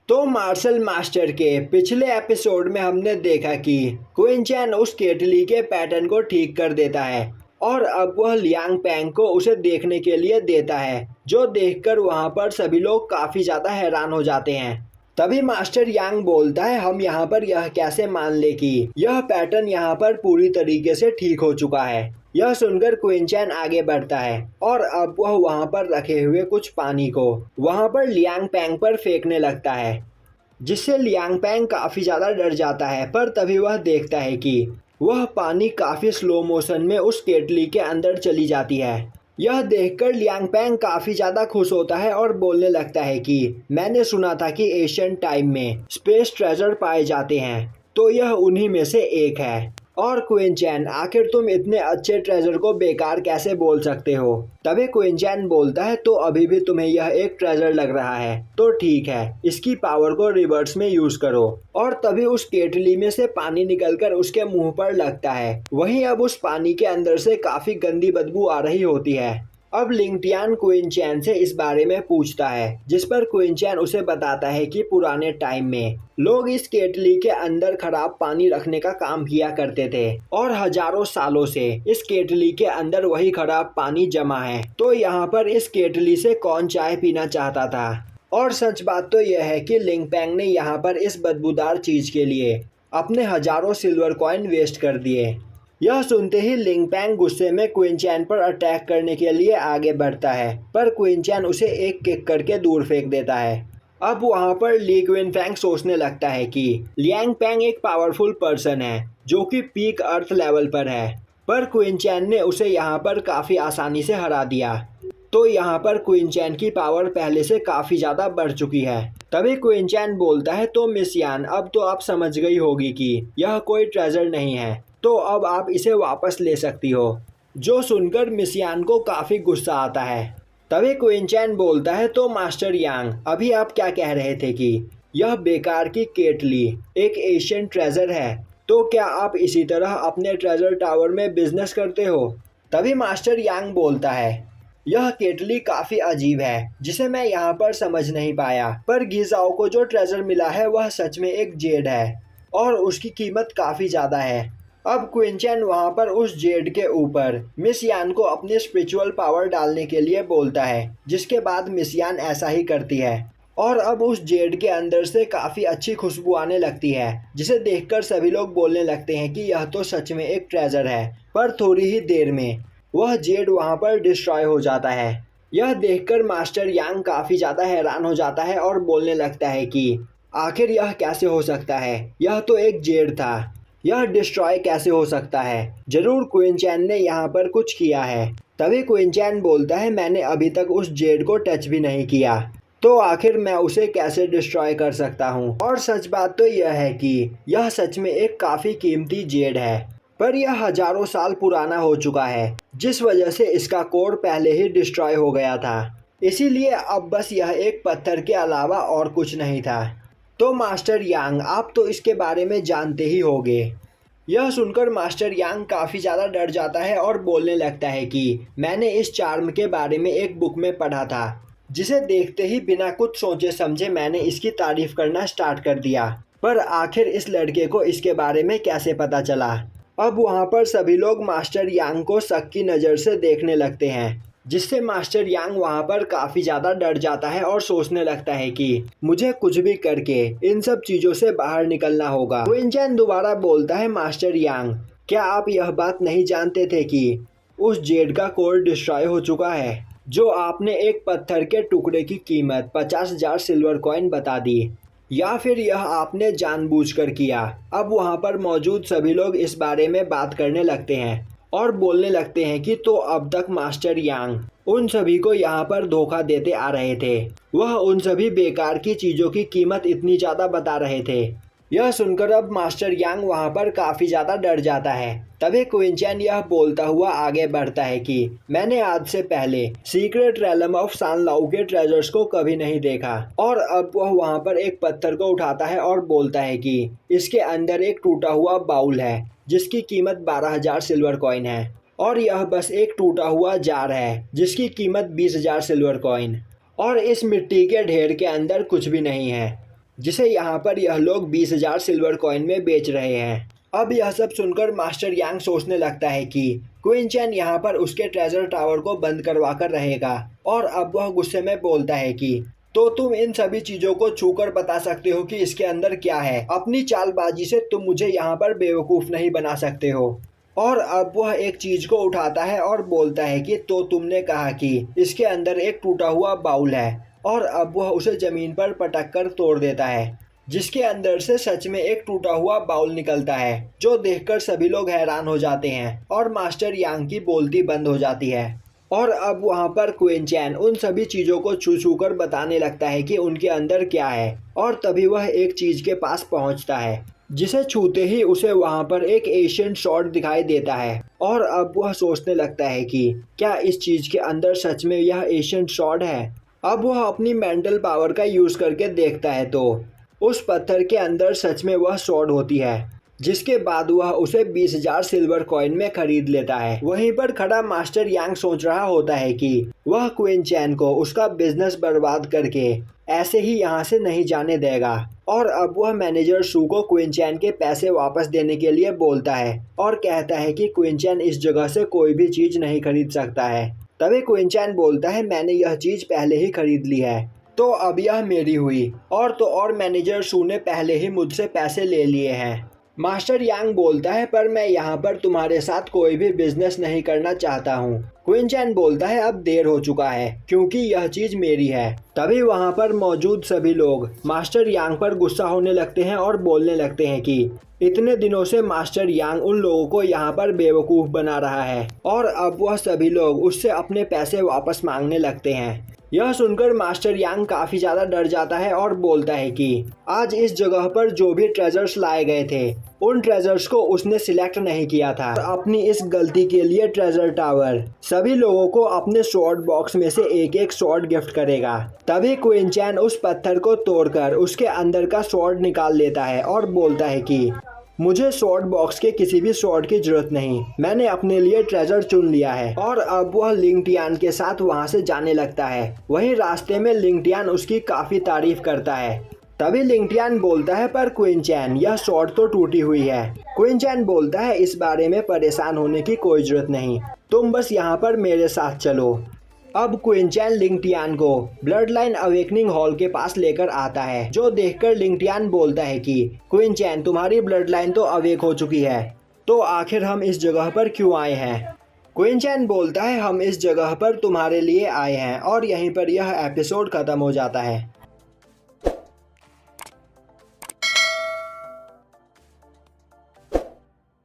तो martial master के पिछले एपिसोड में हमने देखा कि क्विन चैन उस केटली के पैटर्न को ठीक कर देता है और अब वह लियांग पेंग को उसे देखने के लिए देता है, जो देखकर वहां पर सभी लोग काफी ज्यादा हैरान हो जाते हैं। तभी मास्टर यांग बोलता है, हम यहाँ पर यह कैसे मान ले कि यह पैटर्न यहाँ पर पूरी तरीके से ठीक हो चुका है। यह सुनकर क्विन चैन आगे बढ़ता है और अब वह वहां पर रखे हुए कुछ पानी को वहां पर लियांग पेंग पर फेंकने लगता है, जिससे लियांग पेंग काफी ज्यादा डर जाता है। पर तभी वह देखता है कि वह पानी काफी स्लो मोशन में उस केटली के अंदर चली जाती है। यह देखकर लियांग पेंग काफी ज्यादा खुश होता है और बोलने लगता है कि मैंने सुना था कि एशियन टाइम में स्पेस ट्रेजर पाए जाते हैं, तो यह उन्हीं में से एक है। और क्विन चैन, आखिर तुम इतने अच्छे ट्रेजर को बेकार कैसे बोल सकते हो? तभी क्विन चैन बोलता है, तो अभी भी तुम्हें यह एक ट्रेजर लग रहा है, तो ठीक है, इसकी पावर को रिवर्स में यूज करो। और तभी उस केटली में से पानी निकलकर उसके मुंह पर लगता है। वहीं अब उस पानी के अंदर से काफी गंदी बदबू आ रही होती है। अब लिंगटियान क्विन चैन से इस बारे में पूछता है, जिस पर क्विन चैन उसे बताता है कि पुराने टाइम में लोग इस केटली के अंदर खराब पानी रखने का काम किया करते थे और हजारों सालों से इस केटली के अंदर वही खराब पानी जमा है। तो यहाँ पर इस केटली से कौन चाय पीना चाहता था? और सच बात तो यह है कि लिंग पेंग ने यहाँ पर इस बदबूदार चीज के लिए अपने हजारों सिल्वर कॉइन वेस्ट कर दिए। यह सुनते ही लिंग पेंग गुस्से में क्विन चैन पर अटैक करने के लिए आगे बढ़ता है, पर क्विन चैन उसे एक किक करके दूर फेंक देता है। अब वहां पर ली क्विन फेंग सोचने लगता है कि लियांग पेंग एक पावरफुल पर्सन है जो कि पीक अर्थ लेवल पर है, पर क्विन चैन ने उसे यहाँ पर काफी आसानी से हरा दिया। तो यहाँ पर क्विन चैन की पावर पहले से काफी ज्यादा बढ़ चुकी है। तभी क्विन चैन बोलता है, तो मिस यान, अब तो आप समझ गई होगी कि यह कोई ट्रेजर नहीं है, तो अब आप इसे वापस ले सकती हो। जो सुनकर मिस यान को काफी गुस्सा आता है। तभी क्विन चैन बोलता है, तो मास्टर यांग, अभी आप क्या कह रहे थे कि यह बेकार की केटली एक एशियन ट्रेजर है, तो क्या आप इसी तरह अपने ट्रेजर टावर में बिजनेस करते हो? तभी मास्टर यांग बोलता है, यह केटली काफी अजीब है जिसे मैं यहाँ पर समझ नहीं पाया, पर गिजाओ को जो ट्रेजर मिला है वह सच में एक जेड है और उसकी कीमत काफी ज्यादा है। अब क्विन चैन वहां पर उस जेड के ऊपर मिस यान को अपनी स्पिरिचुअल पावर डालने के लिए बोलता है, जिसके बाद मिस यान ऐसा ही करती है और अब उस जेड के अंदर से काफी अच्छी खुशबू आने लगती है, जिसे देखकर सभी लोग बोलने लगते हैं कि यह तो सच में एक ट्रेजर है। पर थोड़ी ही देर में वह जेड वहां पर डिस्ट्रॉय हो जाता है। यह देखकर मास्टर यांग काफी ज्यादा हैरान हो जाता है और बोलने लगता है कि आखिर यह कैसे हो सकता है, यह तो एक जेड था, यह डिस्ट्रॉय कैसे हो सकता है? जरूर क्विन चैन ने यहाँ पर कुछ किया है। तभी क्विन चैन बोलता है, मैंने अभी तक उस जेड को टच भी नहीं किया, तो आखिर मैं उसे कैसे डिस्ट्रॉय कर सकता हूँ? और सच बात तो यह है कि यह सच में एक काफी कीमती जेड है, पर यह हजारों साल पुराना हो चुका है, जिस वजह से इसका कोर पहले ही डिस्ट्रॉय हो गया था। इसीलिए अब बस यह एक पत्थर के अलावा और कुछ नहीं था। तो मास्टर यांग, आप तो इसके बारे में जानते ही होंगे। यह सुनकर मास्टर यांग काफ़ी ज़्यादा डर जाता है और बोलने लगता है कि मैंने इस चार्म के बारे में एक बुक में पढ़ा था, जिसे देखते ही बिना कुछ सोचे समझे मैंने इसकी तारीफ करना स्टार्ट कर दिया। पर आखिर इस लड़के को इसके बारे में कैसे पता चला? अब वहाँ पर सभी लोग मास्टर यांग को शक की नज़र से देखने लगते हैं, जिससे मास्टर यांग वहां पर काफी ज्यादा डर जाता है और सोचने लगता है कि मुझे कुछ भी करके इन सब चीजों से बाहर निकलना होगा। क्विन चैन दोबारा बोलता है, मास्टर यांग, क्या आप यह बात नहीं जानते थे कि उस जेड का कोर डिस्ट्रॉय हो चुका है? जो आपने एक पत्थर के टुकड़े की कीमत 50,000 सिल्वर कॉइन बता दी, या फिर यह आपने जानबूझकर किया? अब वहां पर मौजूद सभी लोग इस बारे में बात करने लगते हैं और बोलने लगते हैं कि तो अब तक मास्टर यांग उन सभी को यहाँ पर धोखा देते आ रहे थे, वह उन सभी बेकार की चीज़ों की कीमत इतनी ज़्यादा बता रहे थे। यह सुनकर अब मास्टर यांग वहाँ पर काफ़ी ज़्यादा डर जाता है। तभी क्विन चैन यह बोलता हुआ आगे बढ़ता है कि मैंने आज से पहले सीक्रेट रेलम ऑफ सान लाओ के ट्रेजर्स को कभी नहीं देखा। और अब वह वहाँ पर एक पत्थर को उठाता है और बोलता है कि इसके अंदर एक टूटा हुआ बाउल है, जिसकी कीमत 12,000 सिल्वर कॉइन है, और यह बस एक टूटा हुआ जार है जिसकी कीमत 20,000 सिल्वर कॉइन, और इस मिट्टी के ढेर के अंदर कुछ भी नहीं है। जिसे यहाँ पर यह लोग 20,000 सिल्वर कॉइन में बेच रहे हैं। अब यह सब सुनकर मास्टर यांग सोचने लगता है कि क्वीन चैन यहाँ पर उसके ट्रेजर टावर को बंद करवा कर रहेगा, और अब वह गुस्से में बोलता है कि तो तुम इन सभी चीजों को छूकर बता सकते हो कि इसके अंदर क्या है। अपनी चालबाजी से तुम मुझे यहाँ पर बेवकूफ नहीं बना सकते हो। और अब वह एक चीज को उठाता है और बोलता है कि तो तुमने कहा कि इसके अंदर एक टूटा हुआ बाउल है, और अब वह उसे जमीन पर पटक कर तोड़ देता है, जिसके अंदर से सच में एक टूटा हुआ बाउल निकलता है, जो देखकर सभी लोग हैरान हो जाते हैं और मास्टर यांग की बोलती बंद हो जाती है। और अब वहाँ पर क्वीन चैन उन सभी चीज़ों को छू छू कर बताने लगता है कि उनके अंदर क्या है, और तभी वह एक चीज़ के पास पहुँचता है, जिसे छूते ही उसे वहाँ पर एक एशियन शॉर्ड दिखाई देता है। और अब वह सोचने लगता है कि क्या इस चीज़ के अंदर सच में यह एशियन शॉर्ड है। अब वह अपनी मेंटल पावर का यूज़ करके देखता है तो उस पत्थर के अंदर सच में वह शॉर्ड होती है, जिसके बाद वह उसे 20,000 सिल्वर कॉइन में खरीद लेता है। वहीं पर खड़ा मास्टर यांग सोच रहा होता है कि वह क्वीन चैन को उसका बिजनेस बर्बाद करके ऐसे ही यहाँ से नहीं जाने देगा। और अब वह मैनेजर सू को क्वीन चैन के पैसे वापस देने के लिए बोलता है और कहता है कि क्वीन चैन इस जगह से कोई भी चीज़ नहीं खरीद सकता है। तभी क्वीन चैन बोलता है मैंने यह चीज़ पहले ही खरीद ली है, तो अब यह मेरी हुई। और तो और मैनेजर सू ने पहले ही मुझसे पैसे ले लिए हैं। मास्टर यांग बोलता है पर मैं यहाँ पर तुम्हारे साथ कोई भी बिजनेस नहीं करना चाहता हूँ। क्वीन चैन बोलता है अब देर हो चुका है क्योंकि यह चीज मेरी है। तभी वहाँ पर मौजूद सभी लोग मास्टर यांग पर गुस्सा होने लगते हैं और बोलने लगते हैं कि इतने दिनों से मास्टर यांग उन लोगों को यहाँ पर बेवकूफ बना रहा है, और अब वह सभी लोग उससे अपने पैसे वापस मांगने लगते हैं। यह सुनकर मास्टर यांग काफी ज्यादा डर जाता है और बोलता है कि आज इस जगह पर जो भी ट्रेजर्स लाए गए थे उन ट्रेजर्स को उसने सिलेक्ट नहीं किया था। अपनी इस गलती के लिए ट्रेजर टावर सभी लोगों को अपने स्वॉर्ड बॉक्स में से एक एक स्वॉर्ड गिफ्ट करेगा। तभी क्वीन चैन उस पत्थर को तोड़कर उसके अंदर का स्वॉर्ड निकाल लेता है और बोलता है कि मुझे स्वॉर्ड बॉक्स के किसी भी स्वॉर्ड की जरूरत नहीं, मैंने अपने लिए ट्रेजर चुन लिया है। और अब वह लिंग टियान के साथ वहां से जाने लगता है। वहीं रास्ते में लिंग टियान उसकी काफी तारीफ करता है। तभी लिंग टियान बोलता है पर क्वीन चैन यह स्वॉर्ड तो टूटी हुई है। क्वीन चैन बोलता है इस बारे में परेशान होने की कोई जरूरत नहीं, तुम बस यहाँ पर मेरे साथ चलो। अब क्वीन चैन लिंग टियान को ब्लड लाइन अवेकनिंग हॉल के पास लेकर आता है, जो देखकर लिंग टियान बोलता है कि क्वीन चैन तुम्हारी ब्लड लाइन तो अवेक हो चुकी है, तो आखिर हम इस जगह पर क्यों आए हैं। क्वीन चैन बोलता है हम इस जगह पर तुम्हारे लिए आए हैं, और यहीं पर यह एपिसोड खत्म हो जाता है।